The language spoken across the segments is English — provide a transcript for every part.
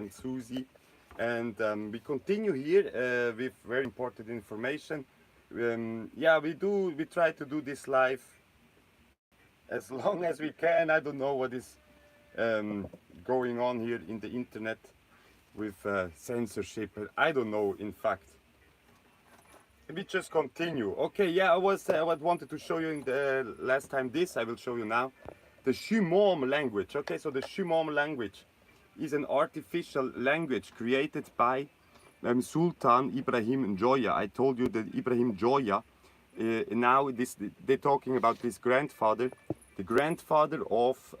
and Susie, and we continue here with very important information. Yeah, we try to do this live as long as we can. I don't know what is um, going on here in the internet with censorship. I don't know, in fact. We just continue. Okay, yeah, I wanted to show you in the last time this. I will show you now the Shumom language. Okay, so the Shumom language is an artificial language created by Sultan Ibrahim Joya. I told you that Ibrahim Joya. Now they're talking about this grandfather, the grandfather of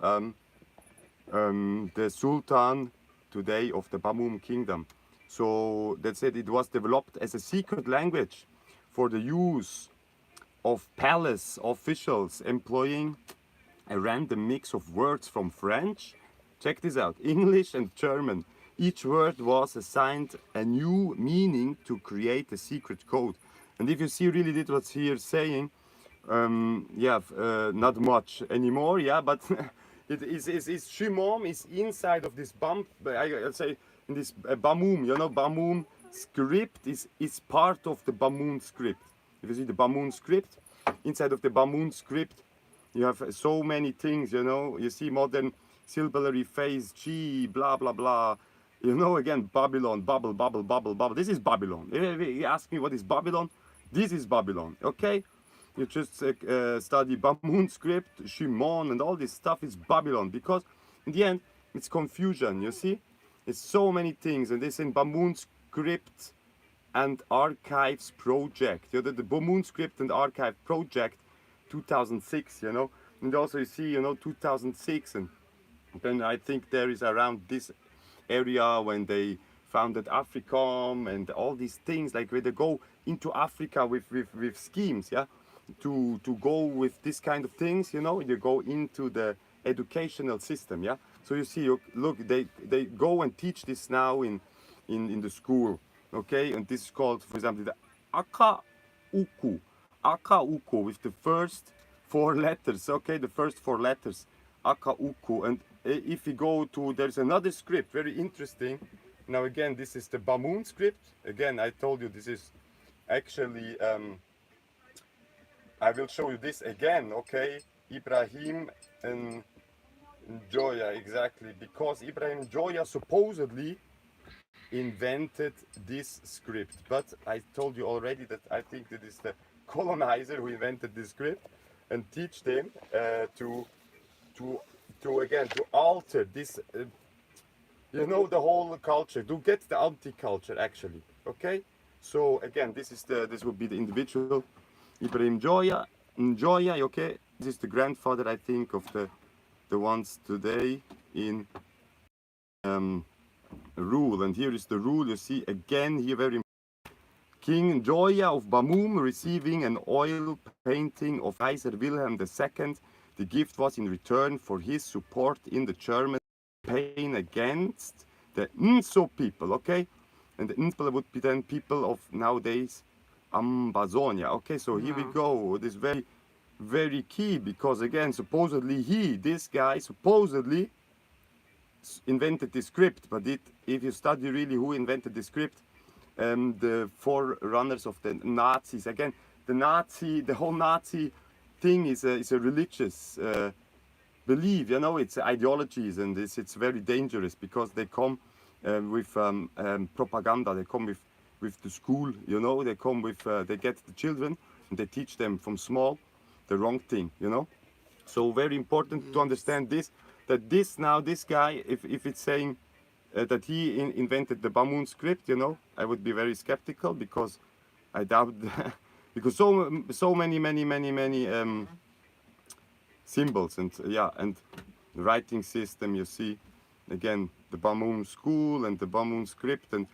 the Sultan today of the Bamum kingdom. So that's it. It was developed as a secret language for the use of palace officials employing a random mix of words from French, check this out, English and German. Each word was assigned a new meaning to create a secret code. And if you see really did what's here saying, not much anymore, yeah, but is Shimom is inside of this I'll say in this Bamum, you know, Bamum script is part of the Bamum script. If you see the Bamum script, inside of the Bamum script, you have so many things, you know. You see modern syllabary phase G, blah blah blah. You know, again, Babylon, bubble, bubble, bubble, bubble. This is Babylon. You ask me what is Babylon? This is Babylon, okay? You just study Bamun script, Shimon, and all this stuff is Babylon, because in the end, it's confusion, you see? It's so many things, and this in Bamun script and archives project. You know, the Bamun script and archive project 2006, you know? And also you see, you know, 2006, and then I think there is around this area when they founded Africom and all these things, like where they go into Africa with schemes, yeah, to go with this kind of things, you know, you go into the educational system, yeah. So you see, look, they go and teach this now in the school, okay, and this is called, for example, the Aka Uku with the first four letters, okay, the first four letters, Aka Uku. And if we go to, there's another script, very interesting. Now again, this is the Bamun script. Again, I told you this is actually, I will show you this again, okay? Ibrahim and Joya, exactly, because Ibrahim Joya supposedly invented this script. But I told you already that I think that is the colonizer who invented this script and teach them to again to alter this. You know, the whole culture, to get the anti-culture actually, okay? So again, this would be the individual Ibrahim Joya, okay? This is the grandfather, I think, of the ones today in rule. And here is the rule, you see, again, here very King Joya of Bamum receiving an oil painting of Kaiser Wilhelm II. The gift was in return for his support in the German campaign against the Nso people, okay? And the Nso would be then people of nowadays Ambazonia, okay? So here we go. This is very, very key, because again, supposedly this guy supposedly invented the script, but if you study really who invented the script, the forerunners of the Nazis, again, the whole Nazi thing is a religious belief, you know, it's ideologies, and it's very dangerous, because they come with propaganda, they come with the school, you know, they come with, they get the children and they teach them from small the wrong thing, you know. So very important to understand this, that this guy, if it's saying that he invented the Bamun script, you know, I would be very skeptical, because I doubt because so many symbols and and the writing system, you see, again, the Bamum school and the Bamum script, and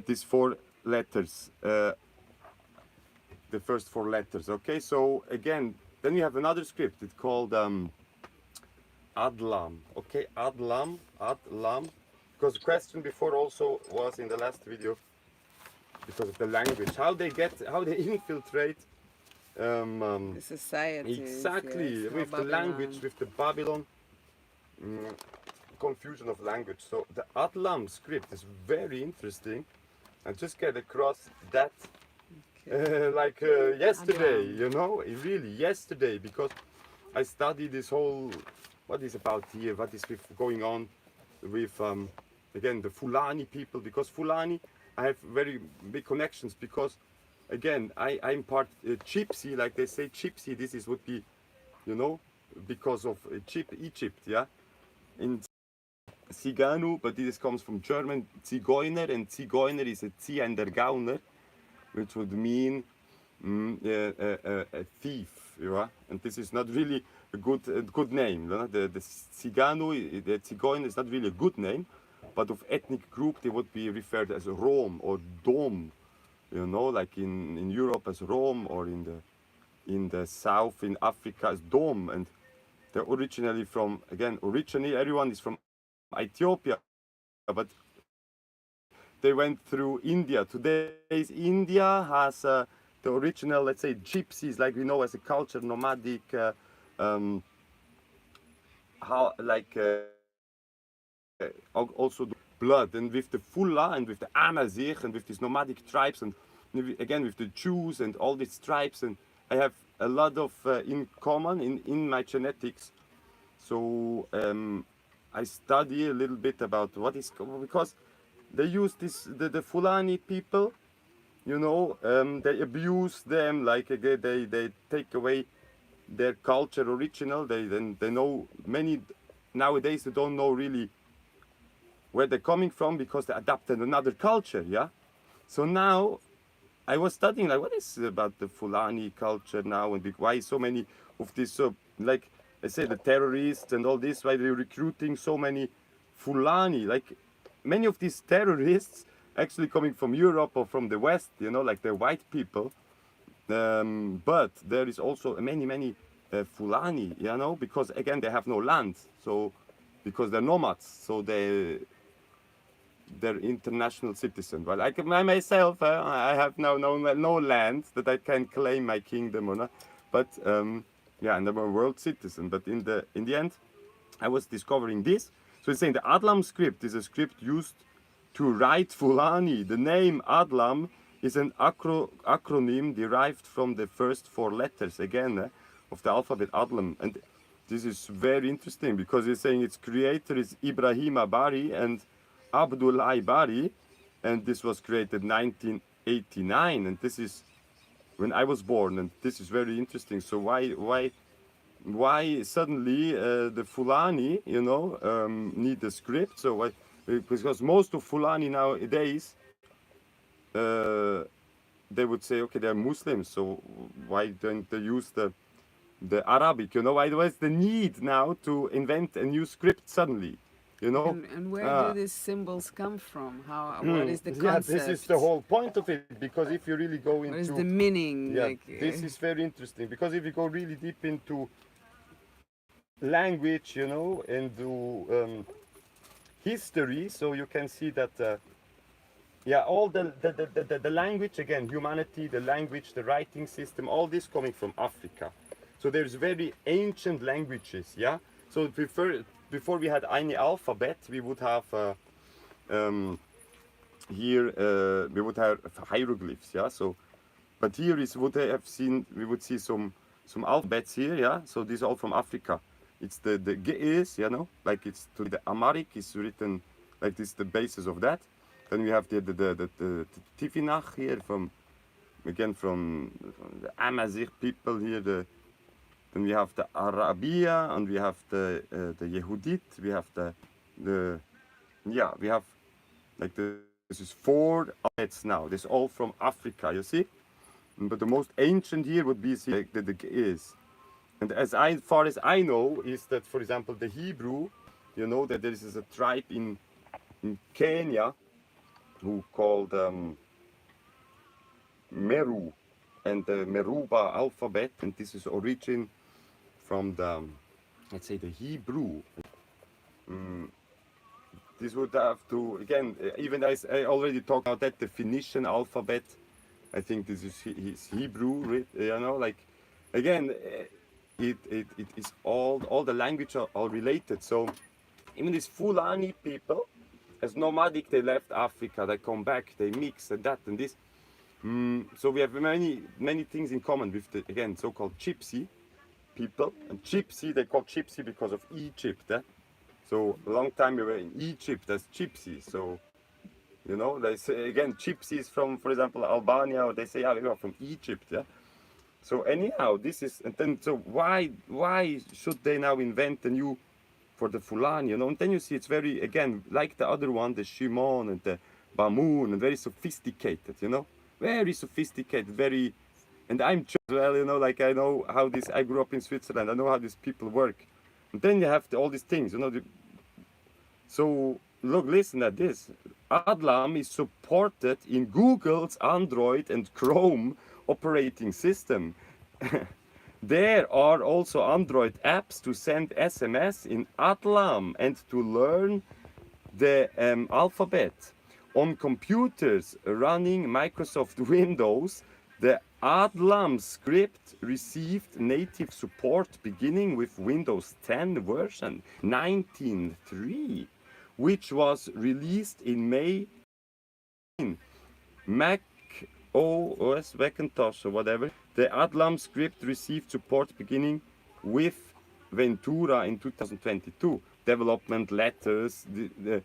these four letters, the first four letters, okay? So again, then you have another script, it's called Adlam, okay? Adlam, because the question before also was in the last video, because of the language, how they infiltrate Society. exactly, Yes, with the Babylon. language, with the Babylon. confusion of language. So the Adlam script is very interesting. I just get across that yesterday, Adlam. you know, really yesterday, because I study this whole, what is about here, what is going on with, again, the Fulani people, because Fulani, I have very big connections, because, again, I'm part Gypsy, like they say, Gypsy, this is would be, you know, because of Egypt, yeah, in Ziganu, but this comes from German Zigeuner, and Zigeuner is a Ziehender which would mean a thief, yeah? And this is not really a good name. Yeah? The Zigano, the Zigeuner is not really a good name, but of ethnic group they would be referred as Rom or Dom, you know, like in Europe as Rome, or in the south in Africa as Dom. And they're originally from, again, originally everyone is from Ethiopia, but they went through India. Today's India has the original, let's say, gypsies, like we know as a culture, nomadic, how like also the blood, and with the Fulla and with the Amazigh and with these nomadic tribes, and again with the Jews and all these tribes, and I have a lot of in common in my genetics. So I study a little bit about what is, because they use this the Fulani people, you know, they abuse them, like they take away their culture original. They know many nowadays they don't know really where they're coming from, because they adapted another culture, yeah. So now I was studying like what is about the Fulani culture now, and why so many of this, like I say, the terrorists and all this, why they're recruiting so many Fulani, like many of these terrorists actually coming from Europe or from the West, you know, like the white people. But there is also many Fulani, you know, because again they have no land, so because they're nomads, so they're international citizen. Well, like I myself, I have now no land that I can claim my kingdom or not. But yeah, and I'm a world citizen. But in the end, I was discovering this. So it's saying the Adlam script is a script used to write Fulani. The name Adlam is an acronym derived from the first four letters, again, of the alphabet Adlam. And this is very interesting, because it's saying its creator is Ibrahim Abari and Abdullah Bari, and this was created 1989, and this is when I was born, and this is very interesting. So why suddenly the Fulani, you know, need a script? So why? Because most of Fulani nowadays, they would say, okay, they're Muslims, so why don't they use the Arabic? You know, why was the need now to invent a new script suddenly? You know, And where do these symbols come from? What is the yeah, this is the concept? whole point of it. Because if you really go What is into, the meaning? yeah, Like, this is very interesting. Because if you go really deep into language, you know, into history, so you can see that, yeah, all the language, again, humanity, the language, the writing system, all this coming from Africa. So there's very ancient languages, yeah. So before we had any alphabet, we would have um, here we would have hieroglyphs, yeah. So, but here is would have seen, we would see some alphabets here, yeah. So these are all from Africa. It's the Ge'ez, you know, like it's to the Amharic is written like this, the basis of that. Then we have the Tifinagh here from, again from the Amazigh people here. Then we have the Arabia, and we have the Yehudit. We have the yeah, we have like this is four alphabets now. This is all from Africa, you see. But the most ancient here would be the Ge'ez. And far as I know, is that, for example, the Hebrew, you know, that there is a tribe in Kenya who called Meru, and the Meruba alphabet, and this is origin from the, let's say, the Hebrew. This would have to, again, even as I already talked about that, the Phoenician alphabet, I think this is Hebrew, you know, like, again, it is all the language are all related. So even these Fulani people, as nomadic, they left Africa, they come back, they mix and that and this. So we have many things in common with the, again, so-called gypsy people. And gypsy, they call gypsy because of Egypt. So a long time we were in Egypt as gypsy. So, you know, they say, again, gypsies from, for example, Albania, or they say, yeah, we are from Egypt. Yeah. So anyhow, this is, and then, so why should they now invent a new for the Fulani, you know? And then you see it's very, again, like the other one, the Shimon and the Bamum, and very sophisticated, you know? Very sophisticated, very, and I'm just, well, you know, like I know how this, I grew up in Switzerland, I know how these people work. And then you have all these things, you know? So, look, listen at this. Adlam is supported in Google's Android and Chrome operating system. There are also Android apps to send SMS in Adlam and to learn the alphabet. On computers running Microsoft Windows, the Adlam script received native support beginning with Windows 10 version 19.3, which was released in May. Mac OS, Macintosh or whatever, the Adlam script received support beginning with Ventura in 2022. Development letters, the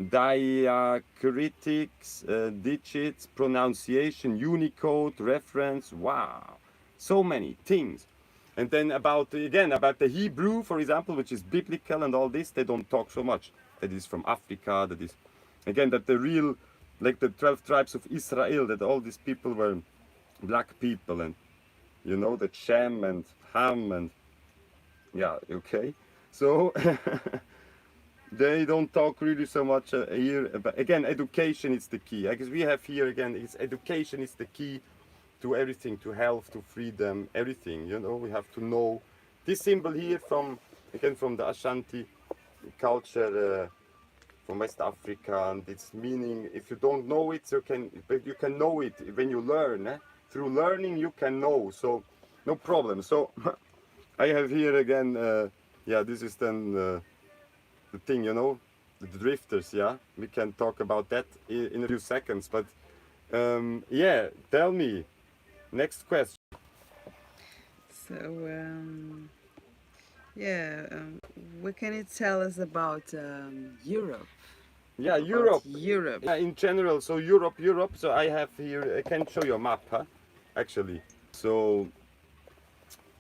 diacritics, digits, pronunciation, Unicode, reference, wow, so many things. And then about the Hebrew, for example, which is biblical and all this, they don't talk so much. That is from Africa, that is, again, that the real, like the 12 tribes of Israel, that all these people were black people, and you know, the Shem and Ham, and yeah, okay. So they don't talk really so much here. But again, education is the key. I guess we have here again, it's education is the key to everything, to health, to freedom, everything. You know, we have to know this symbol here from, again, from the Ashanti culture. From West Africa, and its meaning, if you don't know it, but you can know it when you learn. Through learning you can know, so no problem. So I have here again, yeah, this is then the thing, you know, the drifters. Yeah, we can talk about that in a few seconds, but yeah, tell me, next question. So, what can you tell us about Europe? Yeah, About Europe. Europe. Yeah, in general, so Europe. So I have here, I can show you a map, actually. So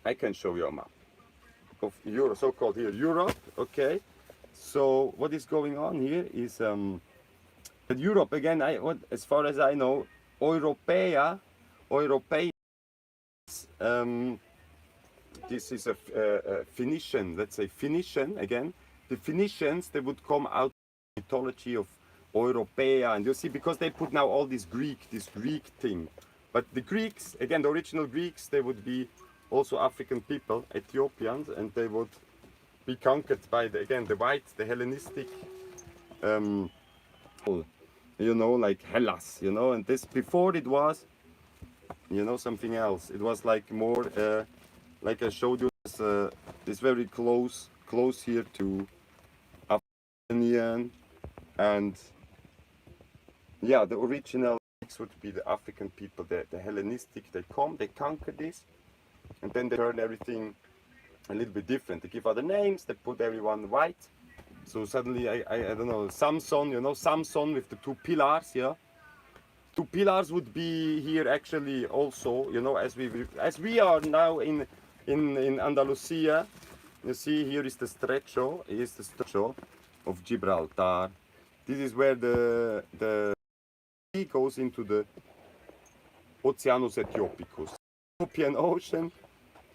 I can show you a map of Europe, so-called here Europe. Okay. So what is going on here is that Europe again. As far as I know, Europea. This is a Phoenician. Let's say Phoenician again. The Phoenicians, they would come out mythology of Europea, and you see, because they put now all this Greek thing. But the Greeks, again, the original Greeks, they would be also African people, Ethiopians, and they would be conquered by the white, the Hellenistic, you know, like Hellas, you know. And this, before it was, you know, something else. It was like more, like I showed you, this very close here to African. And yeah, the original would be the African people, the Hellenistic. They come, they conquer this, and then they turn everything a little bit different. They give other names, they put everyone white. So suddenly, I don't know, Samson, you know, Samson with the two pillars, yeah. Two pillars would be here actually also, you know, as we are now in Andalusia. You see, here is the Stretcho, of Gibraltar. This is where the sea goes into the Oceanus Ethiopicus, Ethiopian Ocean,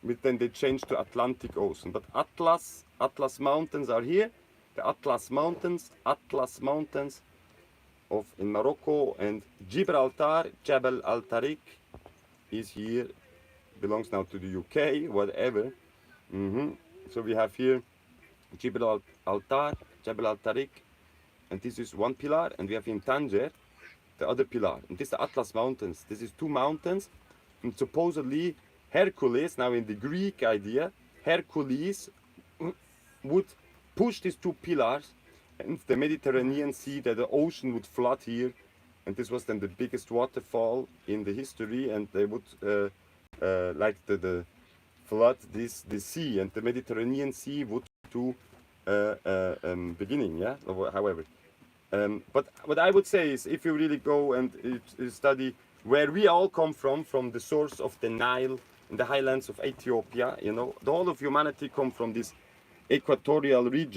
but then they changed to Atlantic Ocean. But Atlas Mountains are here. The Atlas Mountains in Morocco, and Gibraltar, Jebel Al Tariq, is here. Belongs now to the UK, whatever. So we have here Jebel Al Tariq, and this is one pillar, and we have in Tangier the other pillar, and this is the Atlas Mountains. This is two mountains, and supposedly Hercules, now in the Greek idea, Hercules would pushed these two pillars, and the Mediterranean Sea, that the ocean would flood here, and this was then the biggest waterfall in the history, and they would like the flood this sea, and the Mediterranean Sea would to beginning, yeah. However, but what I would say is, if you really go and study where we all come from the source of the Nile in the highlands of Ethiopia, you know, the whole of humanity come from this equatorial region.